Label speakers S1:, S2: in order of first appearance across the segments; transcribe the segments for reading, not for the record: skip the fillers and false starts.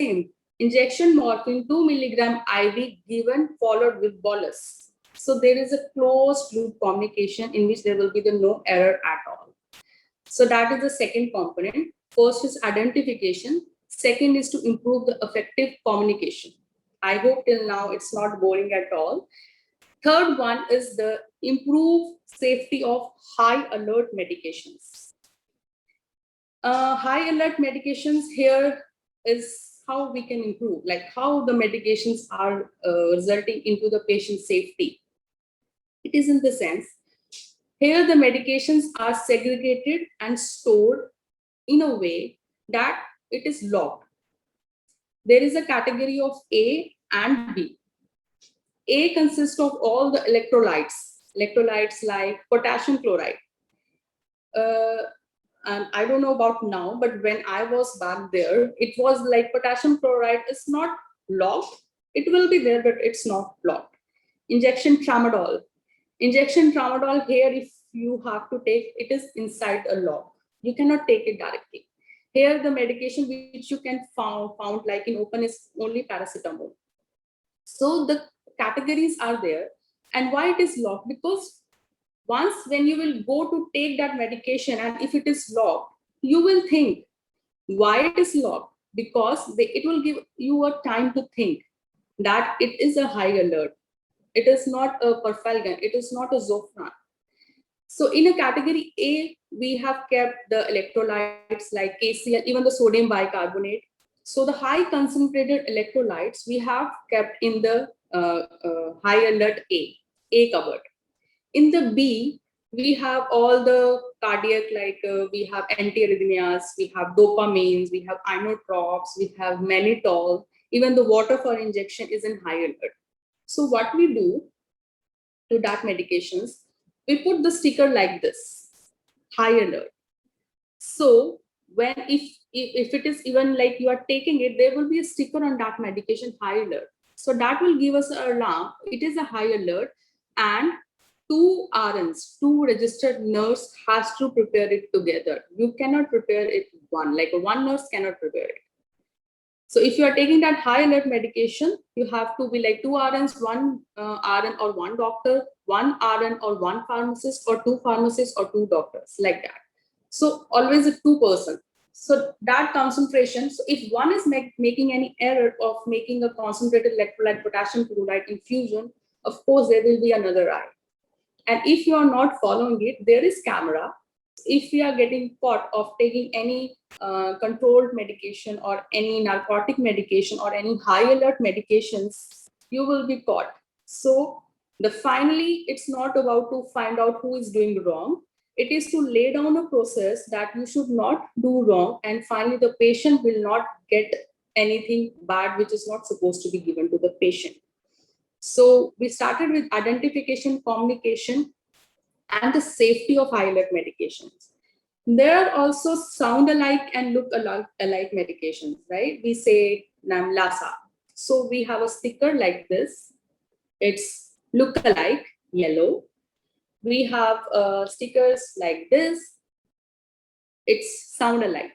S1: same. Injection morphine 2 milligram IV given followed with bolus. So there is a closed loop communication in which there will be no error at all. So that is the second component. First is identification. Second is to improve the effective communication. I hope till now it's not boring at all. Third one is the improve safety of high alert medications. High alert medications here is how we can improve, like how the medications are resulting into the patient safety. It is in the sense, here the medications are segregated and stored in a way that it is locked. There is a category of A and B. A consists of all the electrolytes like potassium chloride. And I don't know about now, but when I was back there, it was like potassium chloride is not locked. It will be there, but it's not locked. Injection tramadol. Injection tramadol here, if you have to take, it is inside a lock. You cannot take it directly. Here, the medication which you can found like in open is only paracetamol. So the categories are there. And why it is locked? Because once when you will go to take that medication and if it is locked, you will think why it is locked, because it will give you a time to think that it is a high alert. It is not a perfalgan, it is not a Zofran. So in a category A, we have kept the electrolytes like KCl, even the sodium bicarbonate. So the high concentrated electrolytes we have kept in the high alert A cupboard. In the B, we have all the cardiac, like we have antiarrhythmias, we have dopamines, we have inotropes, we have mannitol, even the water for injection is in high alert. So what we do to that medications, we put the sticker like this, high alert. So when if it is even like you are taking it, there will be a sticker on that medication, high alert. So that will give us an alarm. It is a high alert, and two RNs, two registered nurse has to prepare it together. You cannot prepare it one, like one nurse cannot prepare it. So if you are taking that high alert medication, you have to be like two RNs, one RN or one doctor, one RN or one pharmacist, or two pharmacists or two doctors, like that. So always a two-person. So that concentration, so if one is making any error of making a concentrated electrolyte potassium chloride infusion, of course there will be another eye. And if you are not following it, there is camera. If we are getting caught of taking any controlled medication or any narcotic medication or any high alert medications, you will be caught. So finally, it's not about to find out who is doing wrong. It is to lay down a process that you should not do wrong, and finally the patient will not get anything bad which is not supposed to be given to the patient. So we started with identification, communication, and the safety of high alert medications. There are also sound alike and look alike medications, right? We say Namlasa. So we have a sticker like this. It's look alike, yellow. We have stickers like this. It's sound alike.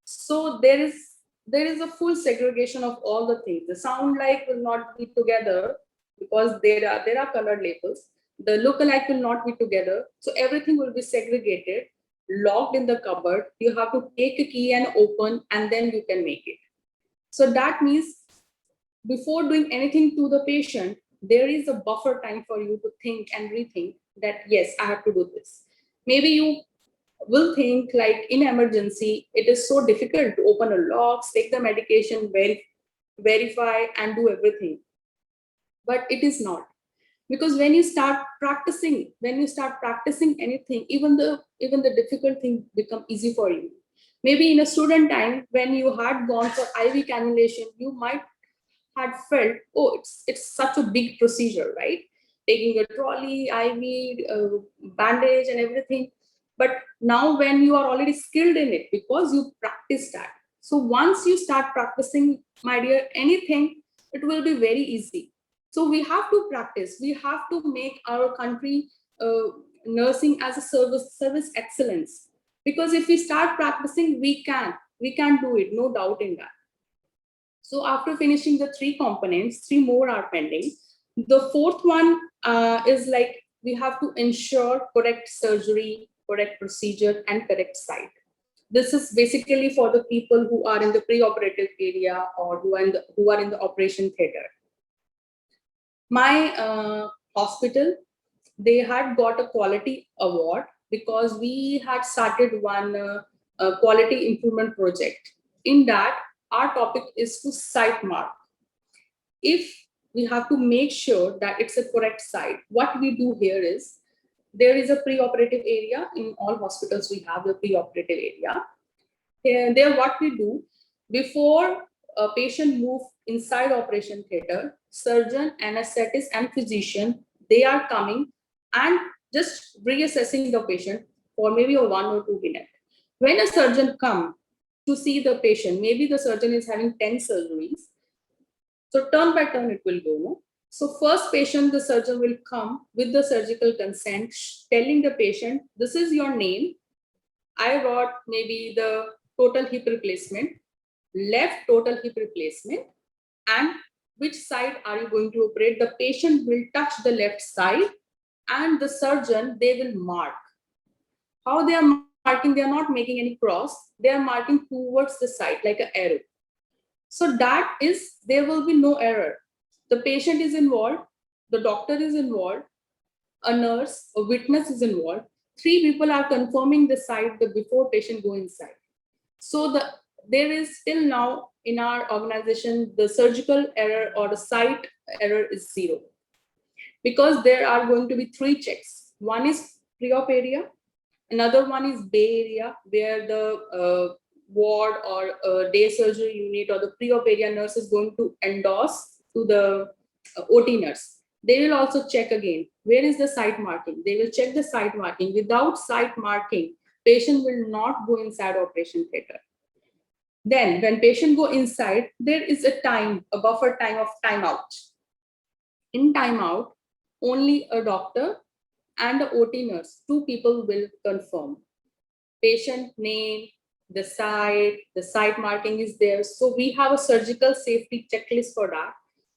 S1: So there is a full segregation of all the things. The sound like will not be together because there are colored labels. The lookalike will not be together. So everything will be segregated, locked in the cupboard. You have to take a key and open, and then you can make it. So that means before doing anything to the patient, there is a buffer time for you to think and rethink that, yes, I have to do this. Maybe you will think like in emergency, it is so difficult to open a lock, take the medication, verify and do everything. But it is not. Because when you start practicing anything, even the difficult thing become easy for you. Maybe in a student time, when you had gone for IV cannulation, you might had felt, oh, it's such a big procedure, right? Taking a trolley, IV, bandage, and everything. But now, when you are already skilled in it, because you practice that. So once you start practicing, my dear, anything, it will be very easy. So we have to practice. We have to make our country nursing as a service excellence. Because if we start practicing, we can do it. No doubt in that. So after finishing the three components, three more are pending. The fourth one is like we have to ensure correct surgery, correct procedure, and correct site. This is basically for the people who are in the pre-operative area or who are in the operation theater. My hospital, they had got a quality award because we had started one quality improvement project. In that, our topic is to site mark. If we have to make sure that it's a correct site, what we do here is there is a pre-operative area in all hospitals. We have the pre-operative area. And there, what we do before a patient move inside operation theater, surgeon, anesthetist, and physician, they are coming and just reassessing the patient for maybe a 1 or 2 minute. When a surgeon come to see the patient, maybe the surgeon is having 10 surgeries. So turn by turn it will go. No? So first patient, the surgeon will come with the surgical consent, telling the patient, this is your name. I got maybe the total hip replacement, left total hip replacement, and which side are you going to operate? The patient will touch the left side and the surgeon, they will mark. How they are marking? They are not making any cross. They are marking towards the side like an arrow. So that is, there will be no error. The patient is involved, the doctor is involved, a nurse, a witness is involved. Three people are confirming the site the before patient go inside. So there is still now in our organization, the surgical error or the site error is zero. Because there are going to be three checks. One is pre-op area, another one is bay area, where the ward or day surgery unit or the pre-op area nurse is going to endorse to the OT nurse. They will also check again, where is the site marking? They will check the site marking. Without site marking, patient will not go inside operation theater. Then when patient go inside, there is a time, a buffer time of timeout. In timeout, only a doctor and a OT nurse, two people will confirm. Patient name, the site marking is there. So we have a surgical safety checklist for that.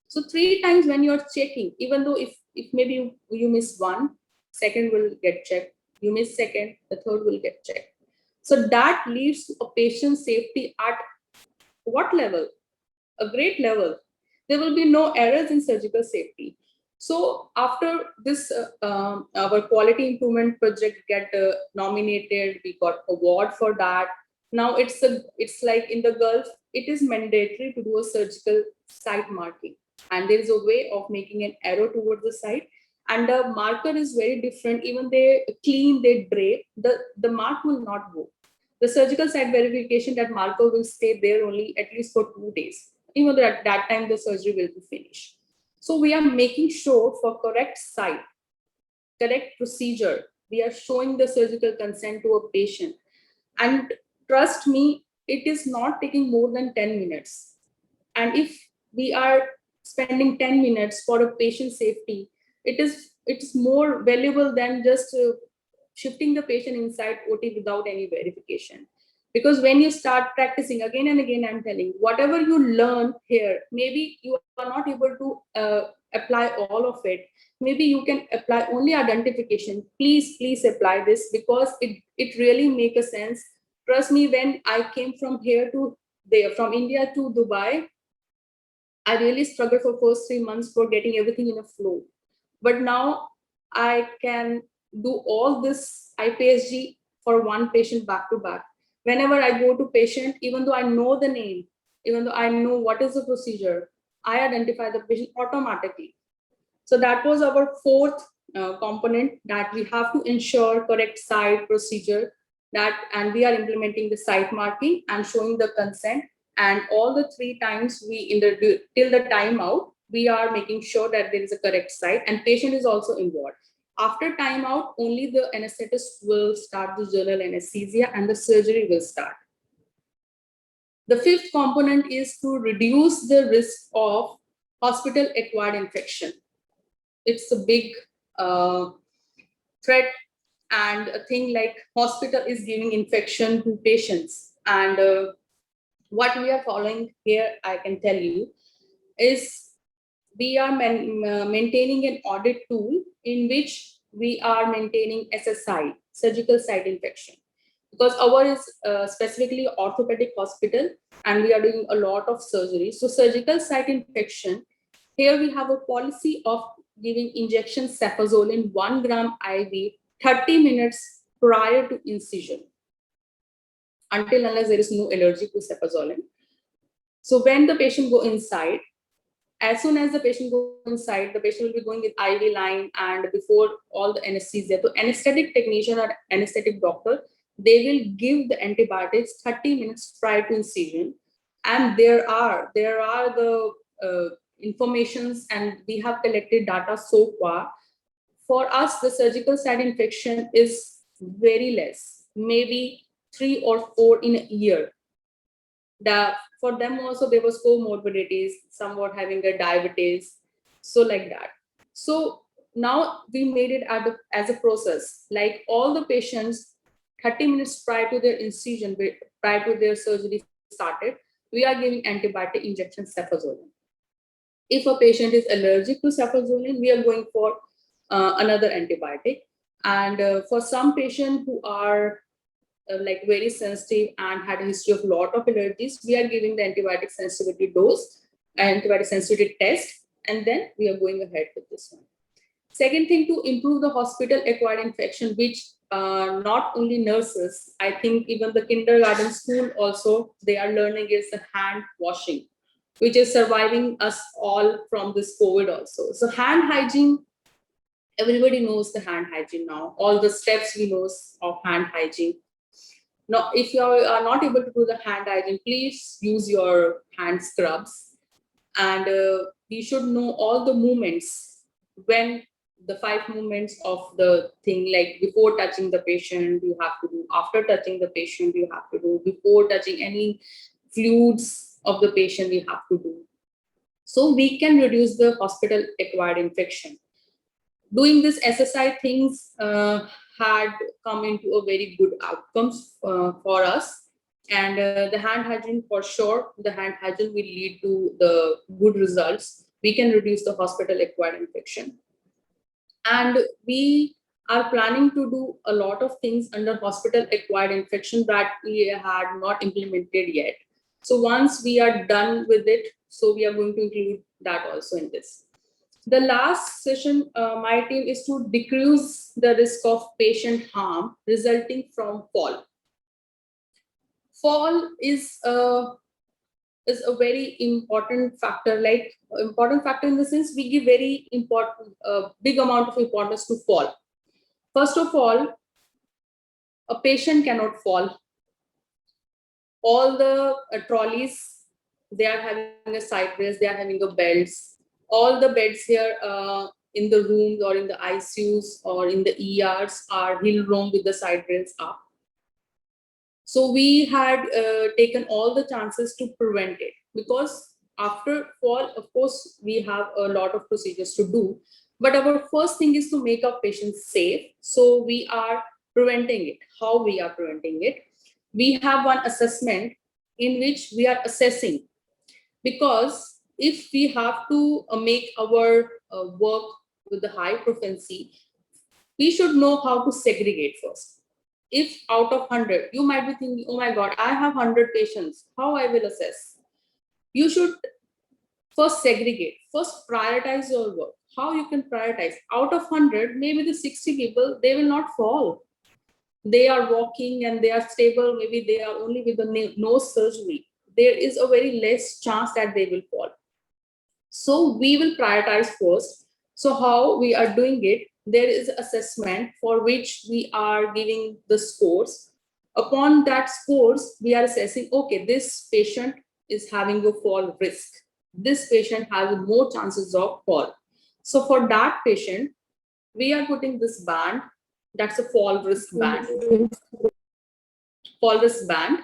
S1: So 3 times when you're checking, even though if maybe you miss one, second will get checked. You miss second, the third will get checked. So that leads to a patient safety at what level? A great level. There will be no errors in surgical safety. So after this, our quality improvement project get nominated, we got award for that. Now it's like in the Gulf, it is mandatory to do a surgical site marking, and there is a way of making an arrow towards the site, and the marker is very different. Even they clean, they drape, the mark will not go. The surgical site verification, that marker will stay there only at least for 2 days. Even though at that time the surgery will be finished. So we are making sure for correct site, correct procedure, we are showing the surgical consent to a patient. And trust me, it is not taking more than 10 minutes. And if we are spending 10 minutes for a patient safety, it's more valuable than just shifting the patient inside OT without any verification. Because when you start practicing again and again, I'm telling, whatever you learn here, maybe you are not able to apply all of it. Maybe you can apply only identification. Please apply this, because it really makes a sense. Trust me, when I came from here to there, from India to Dubai, I really struggled for first 3 months for getting everything in a flow. But now I can do all this IPSG for one patient back to back. Whenever I go to patient, even though I know the name, even though I know what is the procedure, I identify the patient automatically. So that was our fourth component, that we have to ensure correct site procedure, and we are implementing the site marking and showing the consent. And all the 3 times till the timeout, we are making sure that there is a correct site, and patient is also involved. After timeout, only the anesthetist will start the general anesthesia and the surgery will start. The fifth component is to reduce the risk of hospital acquired infection. It's a big threat, and a thing like hospital is giving infection to patients, and What we are following here, I can tell you, is we are maintaining an audit tool in which we are maintaining SSI, surgical site infection, because our is specifically orthopedic hospital and we are doing a lot of surgery. So surgical site infection, here we have a policy of giving injection cefazolin 1 gram IV 30 minutes prior to incision, until unless there is no allergy to cefazolin. So when the patient go inside, as soon as the patient goes inside, the patient will be going with IV line and before all the anesthesia. So anesthetic technician or anesthetic doctor, they will give the antibiotics 30 minutes prior to incision. And there are the informations, and we have collected data so far. For us, the surgical site infection is very less, maybe 3 or 4 in a year. For them also there was comorbidities, somewhat having a diabetes, so like that. So now we made it as a process, like all the patients 30 minutes prior to their incision, prior to their surgery started, we are giving antibiotic injection cefazolin. If a patient is allergic to cefazolin, we are going for another antibiotic. And for some patients who are like very sensitive and had a history of lot of allergies, we are giving the antibiotic sensitivity dose, antibiotic sensitivity test, and then we are going ahead with this one. Second thing, to improve the hospital acquired infection, which not only nurses, I think even the kindergarten school also, they are learning, is the hand washing, which is surviving us all from this COVID also. So hand hygiene, everybody knows the hand hygiene now, all the steps we know of hand hygiene. Now, if you are not able to do the hand hygiene, please use your hand scrubs. And you should know all the movements, when the 5 movements of the thing, like before touching the patient, you have to do, after touching the patient, you have to do, before touching any fluids of the patient, you have to do. So we can reduce the hospital acquired infection. Doing this SSI things had come into a very good outcomes for us. And the hand hygiene, for sure, the hand hygiene will lead to the good results. We can reduce the hospital acquired infection. And we are planning to do a lot of things under hospital acquired infection that we had not implemented yet. So once we are done with it, so we are going to include that also in this. The last session, my team is to decrease the risk of patient harm resulting from fall. Fall is a very important factor, like important factor in the sense we give very important, big amount of importance to fall. First of all, a patient cannot fall. All the trolleys, they are having a side rails, they are having a belts. All the beds here in the rooms or in the ICUs or in the ERs are hill room with the side rails up. So we had taken all the chances to prevent it, because after fall, of course, we have a lot of procedures to do. But our first thing is to make our patients safe. So we are preventing it. How we are preventing it? We have one assessment in which we are assessing, because if we have to make our work with the high frequency, we should know how to segregate first. If out of 100, you might be thinking, oh my God, I have 100 patients, how I will assess? You should first segregate, first prioritize your work. How you can prioritize? Out of 100, maybe the 60 people, they will not fall. They are walking and they are stable, maybe they are only with the nose surgery. There is a very less chance that they will fall. So we will prioritize first. So how we are doing it, there is assessment for which we are giving the scores. Upon that scores, we are assessing, okay, this patient is having a fall risk. This patient has more chances of fall. So for that patient, we are putting this band, that's a fall risk band. Fall risk band.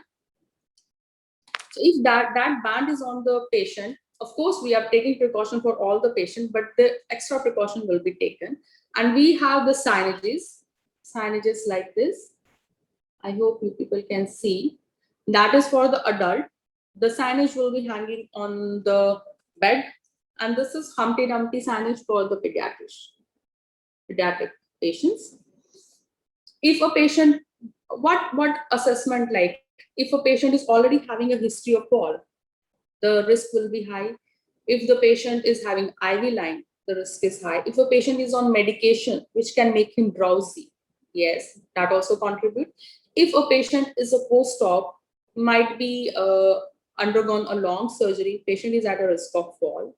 S1: So if that band is on the patient, of course, we are taking precaution for all the patients, but the extra precaution will be taken. And we have the signages like this. I hope you people can see. That is for the adult. The signage will be hanging on the bed, and this is Humpty Dumpty signage for the pediatric patients. If a patient, what assessment, like if a patient is already having a history of fall, the risk will be high. If the patient is having IV line, the risk is high. If a patient is on medication, which can make him drowsy, yes, that also contribute. If a patient is a post-op, might be undergone a long surgery, patient is at a risk of fall.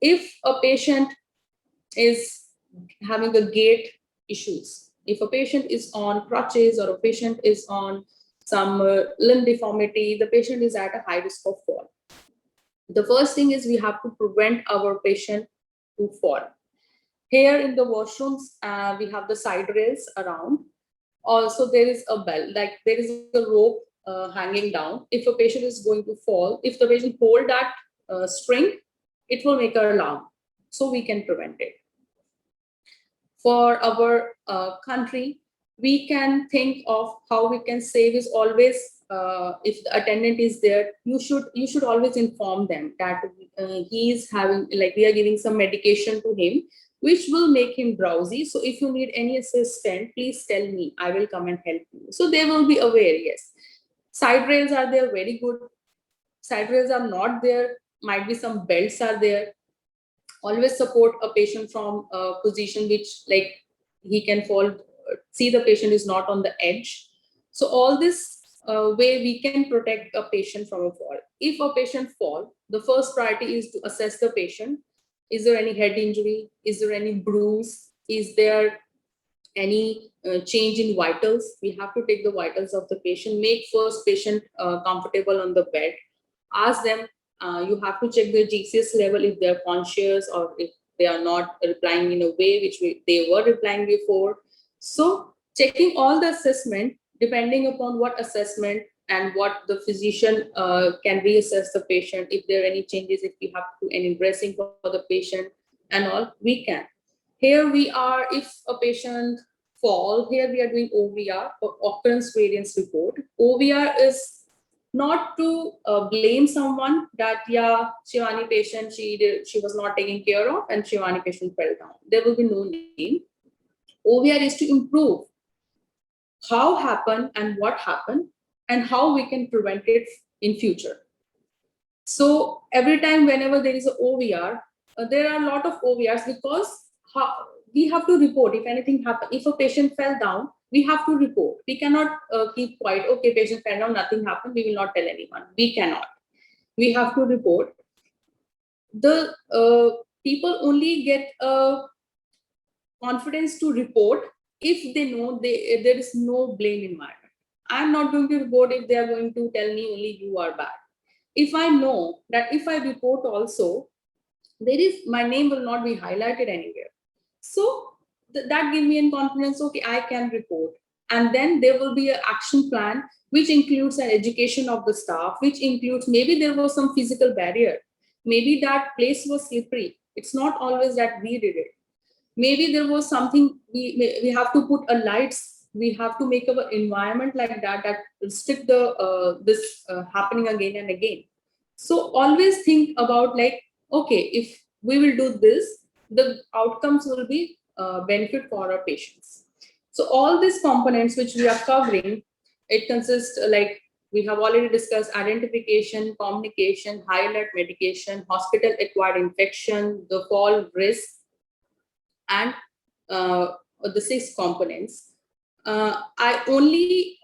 S1: If a patient is having a gait issues, if a patient is on crutches or a patient is on some limb deformity, the patient is at a high risk of fall. The first thing is we have to prevent our patient to fall. Here in the washrooms, we have the side rails around. Also, there is a bell, like there is a rope hanging down. If a patient is going to fall, if the patient hold that string, it will make an alarm. So we can prevent it. For our country, we can think of how we can save is always, if the attendant is there, you should always inform them that he is having, like we are giving some medication to him which will make him drowsy. So if you need any assistant, please tell me, I will come and help you. So they will be aware. Yes, side rails are there, very good. Side rails are not there, might be some belts are there. Always support a patient from a position which, like, he can fall, see the patient is not on the edge. So all this way we can protect a patient from a fall. If a patient fall, the first priority is to assess the patient. Is there any head injury? Is there any bruise? Is there any change in vitals? We have to take the vitals of the patient, make first patient comfortable on the bed, ask them, you have to check their GCS level if they're conscious or if they are not replying in a way which they were replying before. So checking all the assessment, depending upon what assessment and what the physician can reassess the patient, if there are any changes, if we have to any dressing for the patient and all, we can. Here we are, if a patient fall, here we are doing OVR, or occurrence variance report. OVR is not to blame someone that, yeah, Shivani patient, she was not taken care of and Shivani patient fell down. There will be no name. OVR is to improve how happened and what happened and how we can prevent it in future. So every time whenever there is a OVR, there are a lot of OVRs because we have to report if anything happened. If a patient fell down, we have to report. We cannot keep quiet. Okay, patient fell down, nothing happened. We will not tell anyone. We cannot. We have to report. The people only get confidence to report if they know there is no blame environment. I'm not going to report if they are going to tell me only you are bad. If I know that if I report also, there is, my name will not be highlighted anywhere. So that gives me in confidence, okay, I can report. And then there will be an action plan, which includes an education of the staff, which includes maybe there was some physical barrier. Maybe that place was slippery. It's not always that we did it. Maybe there was something we have to put a lights. We have to make our environment like that restrict the this happening again and again. So always think about, like, okay, if we will do this, the outcomes will be benefit for our patients. So all these components which we are covering, it consists like we have already discussed: identification, communication, high alert medication, hospital acquired infection, the fall risk, and the 6 components. I only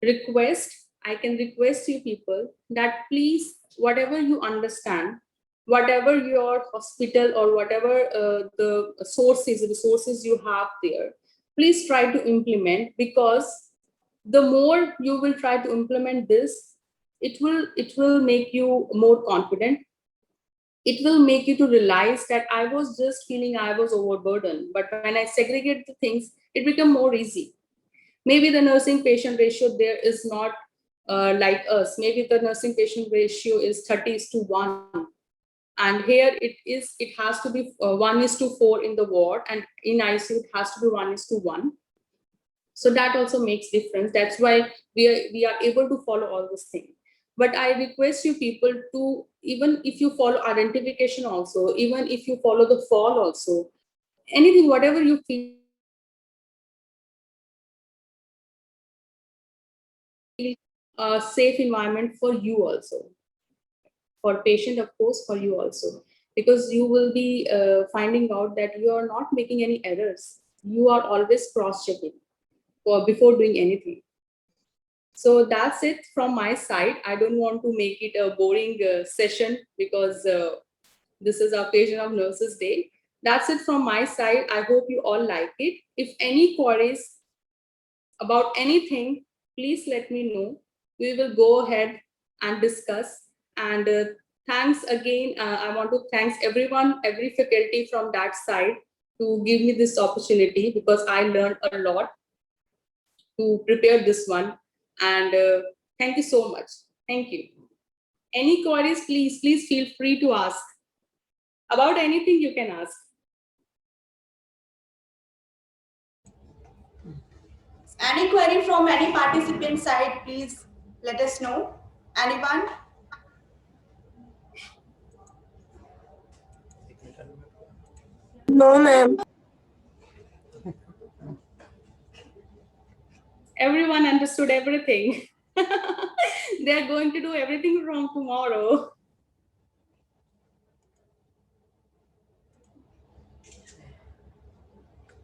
S1: request, I can request you people that please, whatever you understand, whatever your hospital or whatever the resources you have there, please try to implement, because the more you will try to implement this, it will make you more confident. It will make you to realize that I was just feeling I was overburdened, but when I segregate the things, it become more easy. Maybe the nursing patient ratio there is not like us. Maybe the nursing patient ratio is 30:1, and here it has to be 1:4 in the ward, and in ICU it has to be 1:1. So that also makes difference. That's why we are able to follow all these things. But I request you people to, even if you follow identification also, even if you follow the fall also, anything, whatever you feel a safe environment for you also, for patient, of course, for you also, because you will be finding out that you are not making any errors. You are always cross checking before doing anything. So that's it from my side. I don't want to make it a boring session, because this is occasion of Nurses Day. That's it from my side. I hope you all like it. If any queries about anything, please let me know. We will go ahead and discuss. And thanks again. I want to thanks everyone, every faculty from that side to give me this opportunity, because I learned a lot to prepare this one. And thank you so much. Thank you. Any queries, please feel free to ask. About anything you can ask.
S2: Any query from any participant side, please let us know. Anyone?
S3: No, ma'am.
S1: Everyone understood everything. They are going to do everything from tomorrow.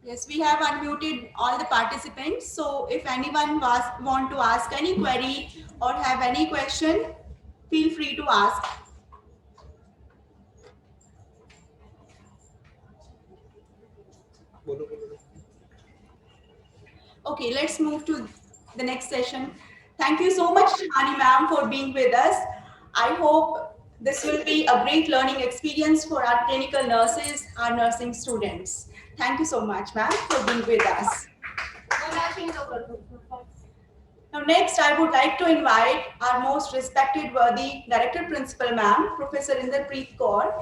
S2: Yes, we have unmuted all the participants. So if anyone want to ask any query or have any question, feel free to ask. Okay, let's move to the next session. Thank you so much, Shani ma'am, for being with us. I hope this will be a great learning experience for our clinical nurses, our nursing students. Thank you so much, ma'am, for being with us. Now, next, I would like to invite our most respected worthy Director Principal, ma'am, Professor Inderpreet Kaur,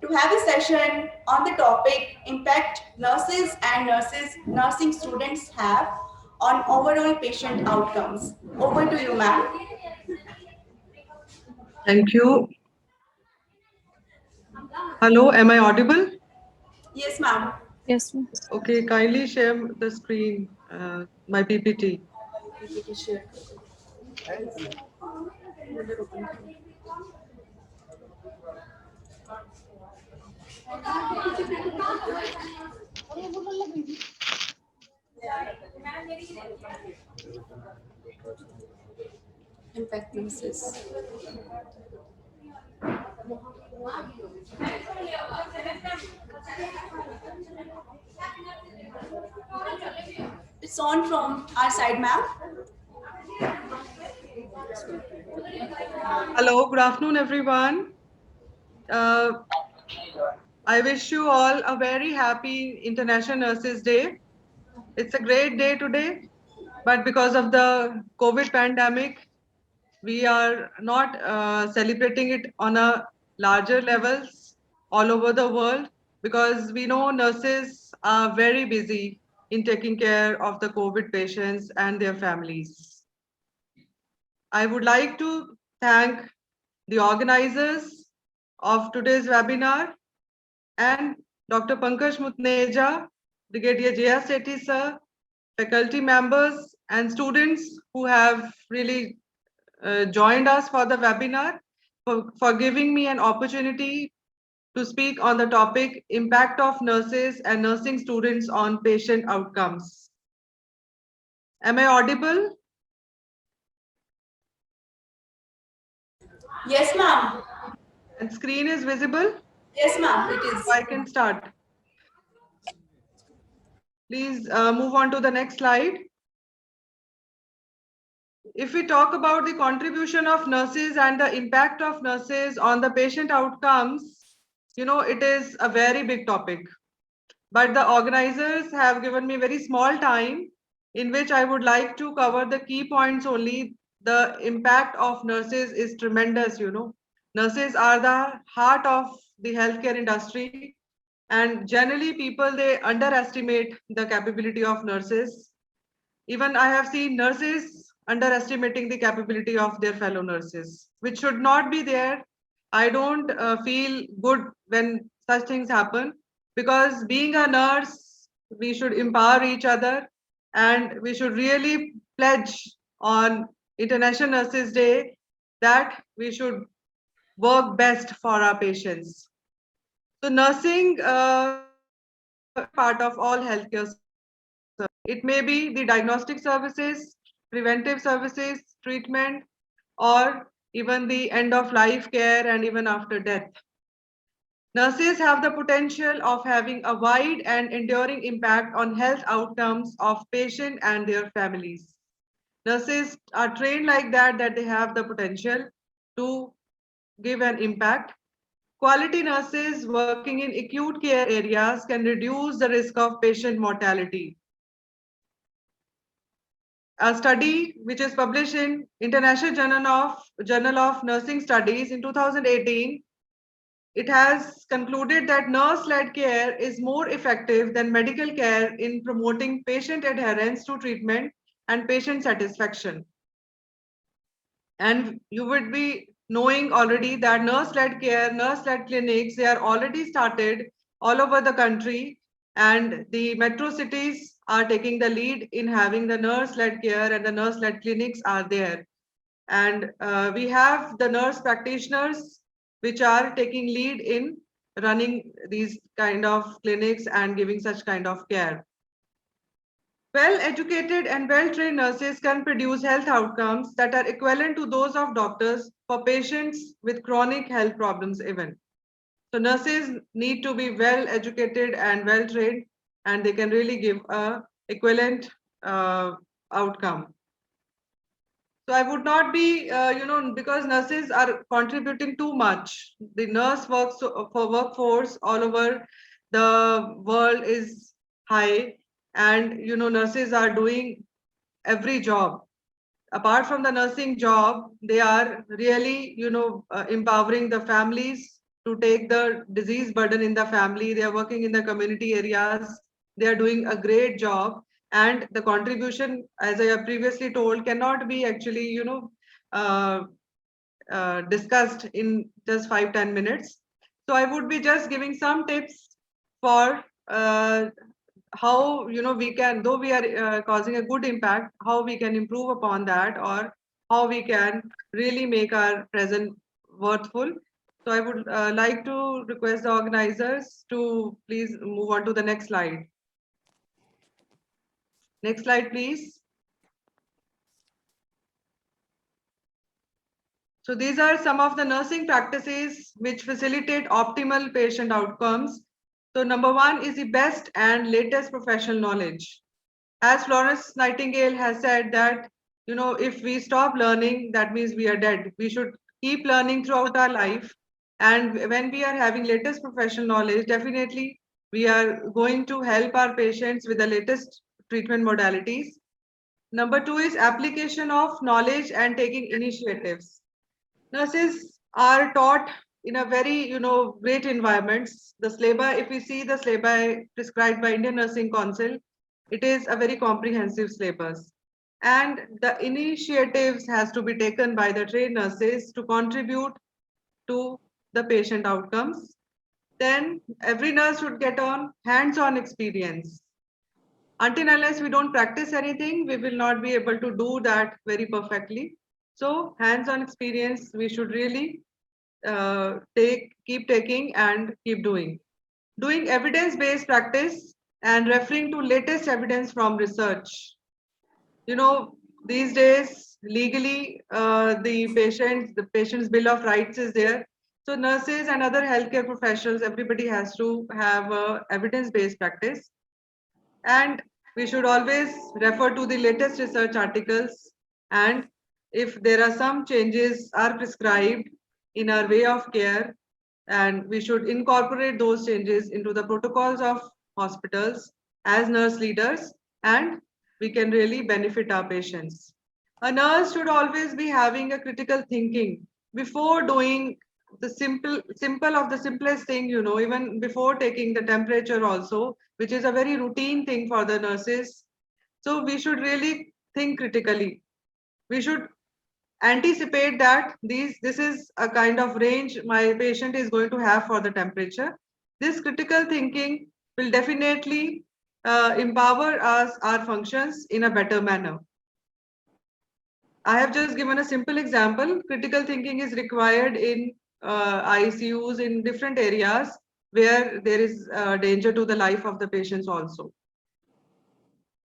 S2: to have a session on the topic impact nurses and nursing students have on overall patient outcomes. Over to you, ma'am.
S4: Thank you. Hello, am I audible?
S2: Yes, ma'am.
S3: Yes, ma'am.
S4: Okay, kindly share the screen, my PPT.
S2: Impact nurses. It's on from our side, ma'am.
S4: Hello, good afternoon, everyone. I wish you all a very happy International Nurses Day. It's a great day today, but because of the COVID pandemic, we are not celebrating it on a larger levels all over the world, because we know nurses are very busy in taking care of the COVID patients and their families. I would like to thank the organizers of today's webinar and Dr. Pankaj Mutneja, Brigadier J.R. Sethi sir, faculty members and students who have really joined us for the webinar, for giving me an opportunity to speak on the topic impact of nurses and nursing students on patient outcomes. Am I audible?
S2: Yes, ma'am.
S4: And screen is visible?
S2: Yes, ma'am, it is.
S4: So I can start. Please move on to the next slide. If we talk about the contribution of nurses and the impact of nurses on the patient outcomes, you know, it is a very big topic. But the organizers have given me very small time in which I would like to cover the key points only. The impact of nurses is tremendous, you know. Nurses are the heart of the healthcare industry, and generally people, they underestimate the capability of nurses. Even I have seen nurses underestimating the capability of their fellow nurses, which should not be there. I don't feel good when such things happen, because being a nurse, we should empower each other, and we should really pledge on International Nurses Day that we should work best for our patients. So nursing part of all healthcare. It may be the diagnostic services, preventive services, treatment, or even the end of life care and even after death. Nurses have the potential of having a wide and enduring impact on health outcomes of patient and their families. Nurses are trained like that they have the potential to give an impact. Quality nurses working in acute care areas can reduce the risk of patient mortality. A study which is published in International Journal of Nursing Studies in 2018, it has concluded that nurse-led care is more effective than medical care in promoting patient adherence to treatment and patient satisfaction. And you would be knowing already that nurse-led care, nurse-led clinics, they are already started all over the country, and the metro cities are taking the lead in having the nurse-led care, and the nurse-led clinics are there. And we have the nurse practitioners which are taking lead in running these kind of clinics and giving such kind of care. Well-educated and well-trained nurses can produce health outcomes that are equivalent to those of doctors for patients with chronic health problems even. So nurses need to be well-educated and well-trained, and they can really give a equivalent outcome. So I would not be, because nurses are contributing too much. The nurse works for workforce all over the world is high, and nurses are doing every job. Apart from the nursing job, they are really empowering the families to take the disease burden in the family. They are working in the community areas. They are doing a great job, and the contribution, as I have previously told, cannot be actually uh, discussed in just 5-10 minutes. So I would be just giving some tips for how we can, though we are causing a good impact, how we can improve upon that, or how we can really make our present worthful. So I would like to request the organizers to please move on to the next slide. Next slide, please. So these are some of the nursing practices which facilitate optimal patient outcomes. So number one is the best and latest professional knowledge. As Florence Nightingale has said that, if we stop learning, that means we are dead. We should keep learning throughout our life. And when we are having latest professional knowledge, definitely we are going to help our patients with the latest treatment modalities. Number two is application of knowledge and taking initiatives. Nurses are taught in a very, great environments. The syllabus, if we see the syllabus prescribed by Indian Nursing Council, it is a very comprehensive syllabus. And the initiatives has to be taken by the trained nurses to contribute to the patient outcomes. Then every nurse should get on hands-on experience. Until unless we don't practice anything, we will not be able to do that very perfectly. So hands-on experience, we should really keep taking and keep doing. Doing evidence-based practice and referring to latest evidence from research. These days, legally, the patient's bill of rights is there. So nurses and other healthcare professionals, everybody has to have evidence-based practice. And we should always refer to the latest research articles, and if there are some changes are prescribed in our way of care, and we should incorporate those changes into the protocols of hospitals as nurse leaders, and we can really benefit our patients. A nurse should always be having a critical thinking before doing the simple of the simplest thing, even before taking the temperature also, which is a very routine thing for the nurses. So we should really think critically. we should anticipate that this is a kind of range my patient is going to have for the temperature. This critical thinking will definitely empower us, our functions in a better manner. I have just given a simple example. Critical thinking is required in ICUs in different areas where there is danger to the life of the patients also.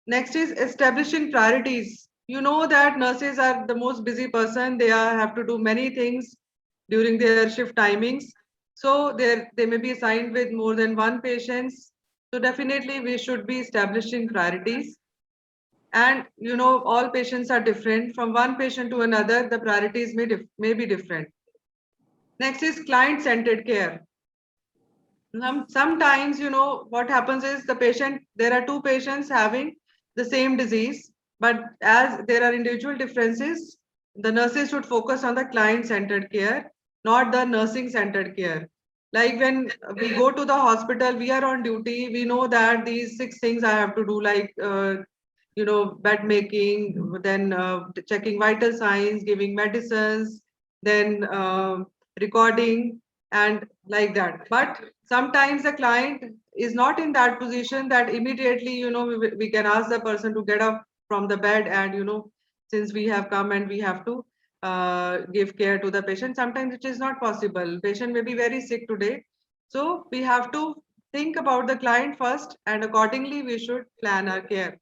S4: Next is establishing priorities. You know that nurses are the most busy person. They have to do many things during their shift timings. So they may be assigned with more than one patients. So definitely we should be establishing priorities. And you know, all patients are different. From one patient to another, the priorities may be different. Next is client-centered care. Sometimes, you know, what happens is there are two patients having the same disease, but as there are individual differences, the nurses should focus on the client-centered care, not the nursing-centered care. Like when we go to the hospital, we are on duty, we know that these 6 things I have to do, like, you know, bed making, then checking vital signs, giving medicines, then recording, and like that. But sometimes the client is not in that position that immediately, you know, we can ask the person to get up from the bed and, you know, since we have come and we have to give care to the patient. Sometimes it is not possible. Patient may be very sick today. So we have to think about the client first, and accordingly we should plan our care.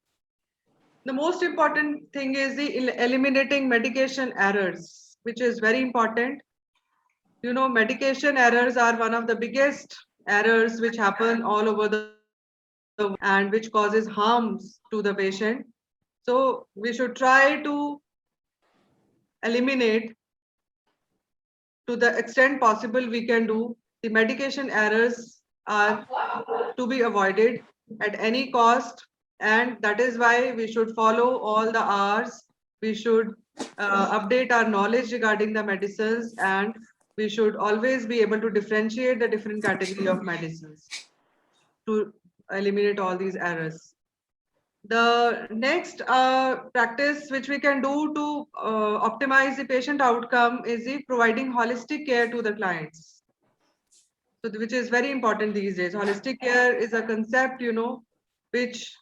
S4: The most important thing is the eliminating medication errors, which is very important. You know, medication errors are one of the biggest errors which happen all over the world and which causes harms to the patient. So we should try to eliminate, to the extent possible we can do. The medication errors are to be avoided at any cost, and that is why we should follow all the hours. We should update our knowledge regarding the medicines, and we should always be able to differentiate the different category of medicines to eliminate all these errors. The next practice which we can do to optimize the patient outcome is the providing holistic care to the clients. So which is very important these days. Holistic care is a concept, you know, which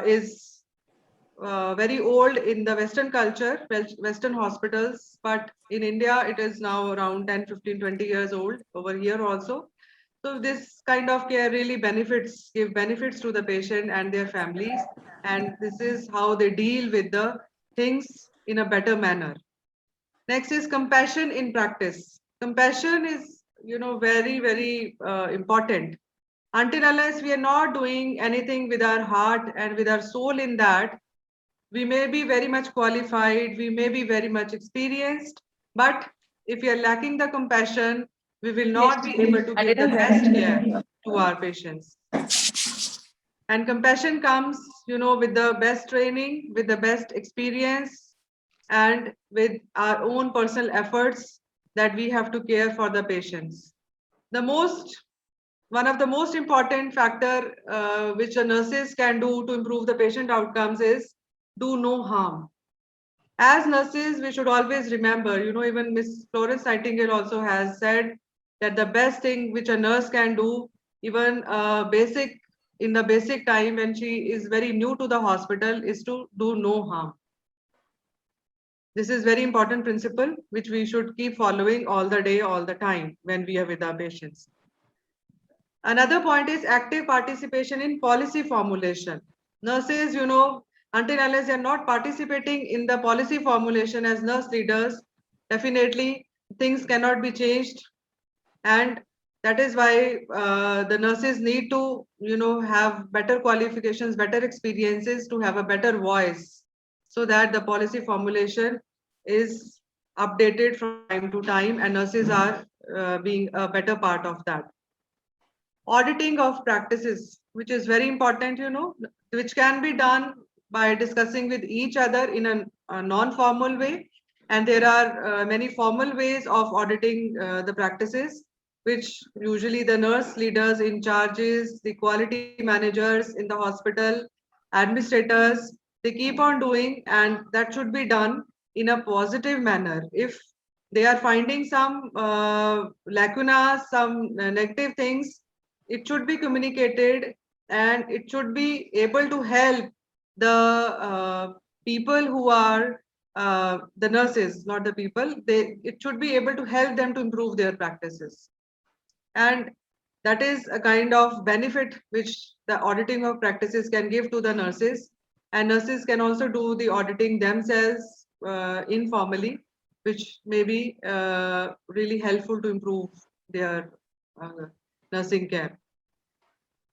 S4: is very old in the Western culture, Western hospitals, but in India, it is now around 10, 15, 20 years old over here also. So this kind of care really give benefits to the patient and their families. And this is how they deal with the things in a better manner. Next is compassion in practice. Compassion is, you know, very, very important. Until unless we are not doing anything with our heart and with our soul in that, we may be very much qualified, we may be very much experienced, but if we are lacking the compassion, we will not be able to give the best care to our patients. And compassion comes, you know, with the best training, with the best experience, and with our own personal efforts that we have to care for the patients. One of the most important factor which the nurses can do to improve the patient outcomes is do no harm. As nurses, we should always remember, you know, even Miss Florence Nightingale also has said that the best thing which a nurse can do, even in the basic time when she is very new to the hospital, is to do no harm. This is very important principle which we should keep following all the day, all the time when we are with our patients. Another point is active participation in policy formulation. Nurses, you know, until unless they are not participating in the policy formulation as nurse leaders, definitely things cannot be changed. And that is why the nurses need to, you know, have better qualifications, better experiences to have a better voice, so that the policy formulation is updated from time to time, and nurses are being a better part of that. Auditing of practices, which is very important, you know, which can be done by discussing with each other in a non-formal way. And there are many formal ways of auditing the practices, which usually the nurse leaders in charges, the quality managers in the hospital, administrators, they keep on doing, and that should be done in a positive manner. If they are finding some lacunas, some negative things, it should be communicated, and it should be able to help the people who are the nurses, not the people. It should be able to help them to improve their practices, and that is a kind of benefit which the auditing of practices can give to the nurses. And nurses can also do the auditing themselves informally, which may be really helpful to improve their uh, nursing care.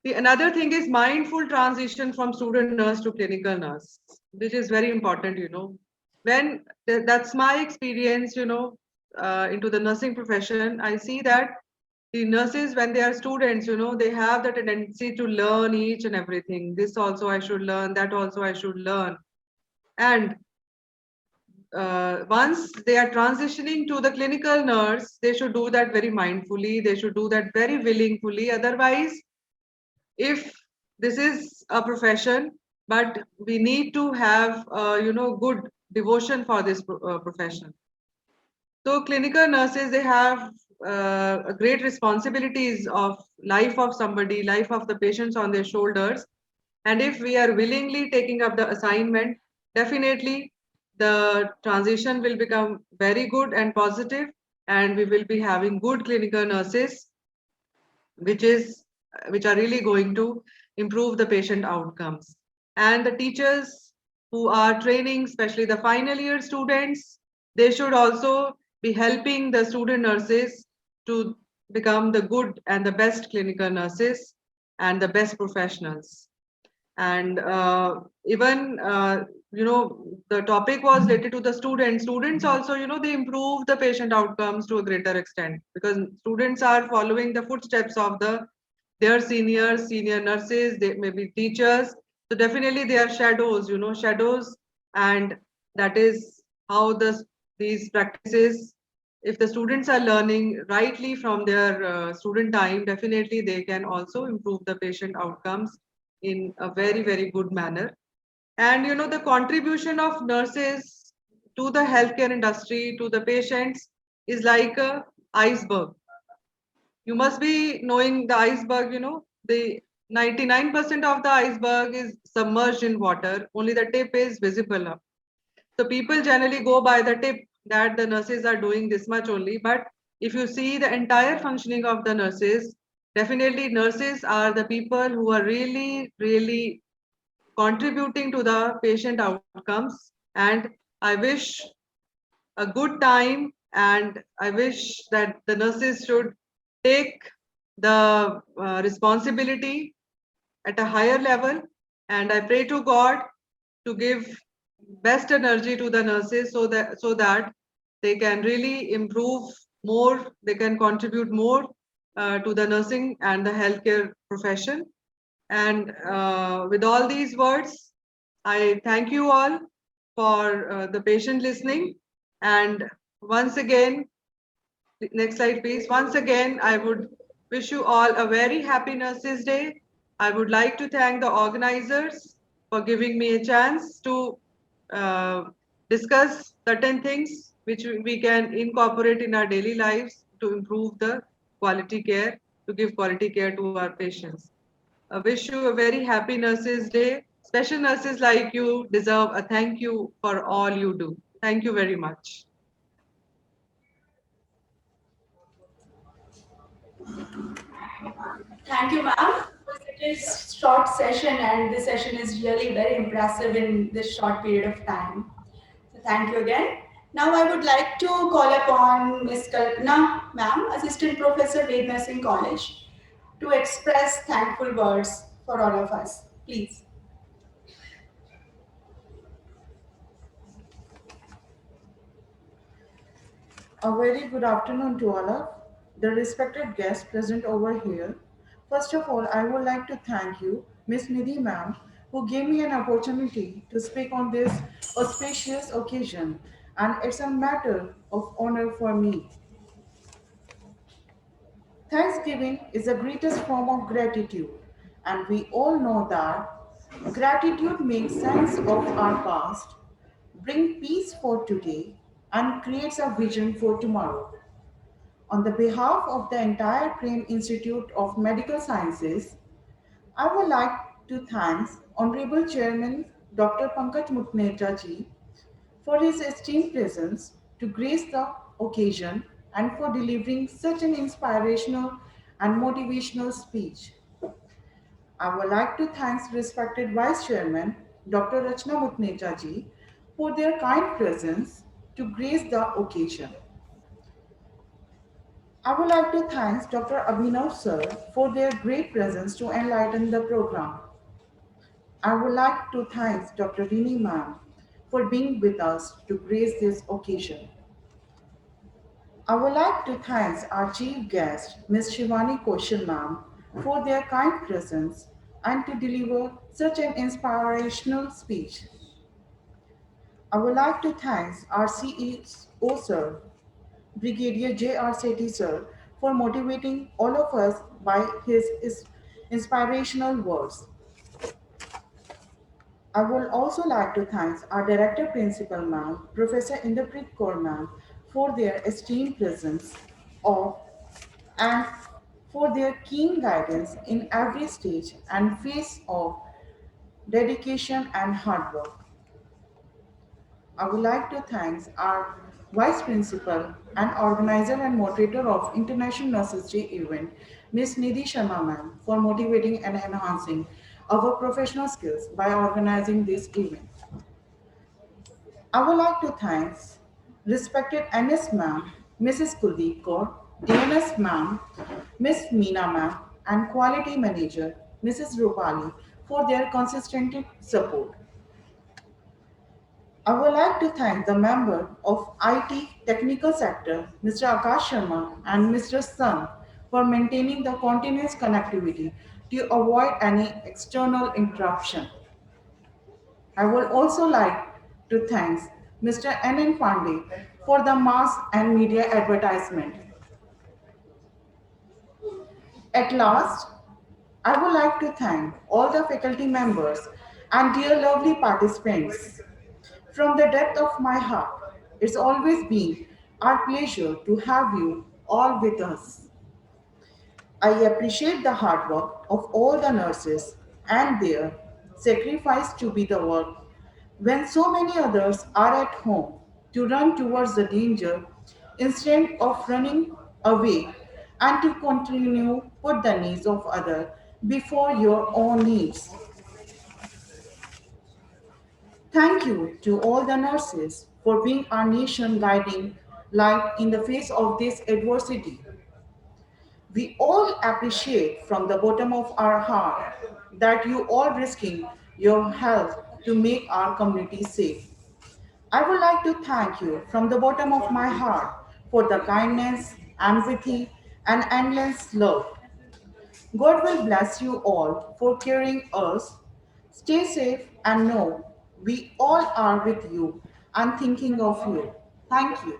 S4: The another thing is mindful transition from student nurse to clinical nurse, which is very important. When that's my experience, into the nursing profession, I see that the nurses, when they are students, they have the tendency to learn each and everything. This also I should learn, that also I should learn. And once they are transitioning to the clinical nurse, they should do that very mindfully. They should do that very willingly. Otherwise, if this is a profession, but we need to have, good devotion for this profession. So clinical nurses, they have great responsibilities of life of somebody, life of the patients on their shoulders. And if we are willingly taking up the assignment, definitely the transition will become very good and positive, and we will be having good clinical nurses, which are really going to improve the patient outcomes. And the teachers who are training, especially the final year students, they should also be helping the student nurses to become the good and the best clinical nurses and the best professionals. And even the topic was related to the students also, they improve the patient outcomes to a greater extent, because students are following the footsteps of their senior nurses, they may be teachers. So definitely they are shadows. And that is how these practices, if the students are learning rightly from their student time, definitely they can also improve the patient outcomes in a very, very good manner. And the contribution of nurses to the healthcare industry, to the patients, is like a iceberg. You must be knowing the iceberg, the 99% of the iceberg is submerged in water, only the tip is visible up. So people generally go by the tip, that the nurses are doing this much only. But if you see the entire functioning of the nurses, definitely nurses are the people who are really, really contributing to the patient outcomes. And I wish a good time, and I wish that the nurses should take the responsibility at a higher level. And I pray to God to give best energy to the nurses, so that they can really improve more, they can contribute more to the nursing and the healthcare profession. And with all these words, I thank you all for the patient listening. And once again, next slide, please. Once again, I would wish you all a very happy Nurses Day. I would like to thank the organizers for giving me a chance to uh, discuss certain things which we can incorporate in our daily lives to improve the quality care, to give quality care to our patients. I wish you a very happy Nurses Day. Special nurses like you deserve a thank you for all you do. Thank you very much.
S2: Thank you, ma'am. It is short session, and this session is really very impressive in this short period of time. So thank you again. Now I would like to call upon Ms. Kalpana, ma'am, Assistant Professor, Ved Nursing College, to express thankful words for all of us. Please.
S3: A very good afternoon to all of the respected guests present over here. First of all, I would like to thank you, Miss Nidhi ma'am, who gave me an opportunity to speak on this auspicious occasion, and it's a matter of honor for me. Thanksgiving is the greatest form of gratitude, and we all know that. Gratitude makes sense of our past, brings peace for today, and creates a vision for tomorrow. On the behalf of the entire Prem Institute of Medical Sciences, I would like to thank Honorable Chairman Dr. Pankaj Mukneja ji for his esteemed presence to grace the occasion and for delivering such an inspirational and motivational speech. I would like to thank respected Vice Chairman Dr. Rachna Mukneja ji for their kind presence to grace the occasion. I would like to thank Dr. Abhinav sir for their great presence to enlighten the program. I would like to thank Dr. Rini ma'am for being with us to grace this occasion. I would like to thank our chief guest, Ms. Shivani Kaushal ma'am, for their kind presence and to deliver such an inspirational speech. I would like to thank our CEO sir, Brigadier J.R. Sethi sir, for motivating all of us by his inspirational words. I would also like to thank our Director Principal Ma'am, Professor Inderpreet Kaur Ma'am, for their esteemed presence of and for their keen guidance in every stage and phase of dedication and hard work. I would like to thank our Vice Principal and organizer and moderator of International Nurses Day event, Ms. Nidhi Sharma ma'am, for motivating and enhancing our professional skills by organizing this event. I would like to thank respected NS ma'am, Mrs. Kuldeep Kaur, DNS ma'am, Miss Meena ma'am, and quality manager, Mrs. Rupali, for their consistent support. I would like to thank the member of IT technical sector, Mr. Akash Sharma and Mr. Sun, for maintaining the continuous connectivity to avoid any external interruption. I would also like to thank Mr. N. Pandey for the mass and media advertisement. At last, I would like to thank all the faculty members and dear lovely participants. From the depth of my heart, it's always been our pleasure to have you all with us. I appreciate the hard work of all the nurses and their sacrifice to be the work when so many others are at home to run towards the danger instead of running away and to continue put the needs of others before your own needs. Thank you to all the nurses for being our nation guiding light in the face of this adversity. We all appreciate from the bottom of our heart that you all risking your health to make our community safe. I would like to thank you from the bottom of my heart for the kindness, empathy, and endless love. God will bless you all for carrying us. Stay safe and know we all are with you and thinking of you. Thank you.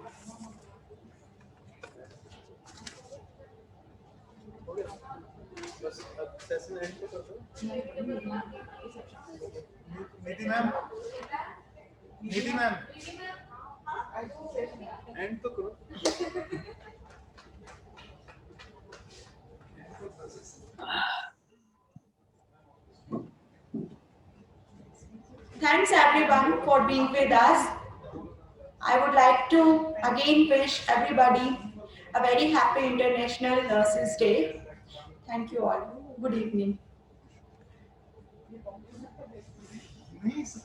S5: नीति ma'am नीति ma'am and तो करो
S2: Thanks everyone for being with us. I would like to again wish everybody a very happy International Nurses Day. Thank you all. Good evening.
S5: Nice.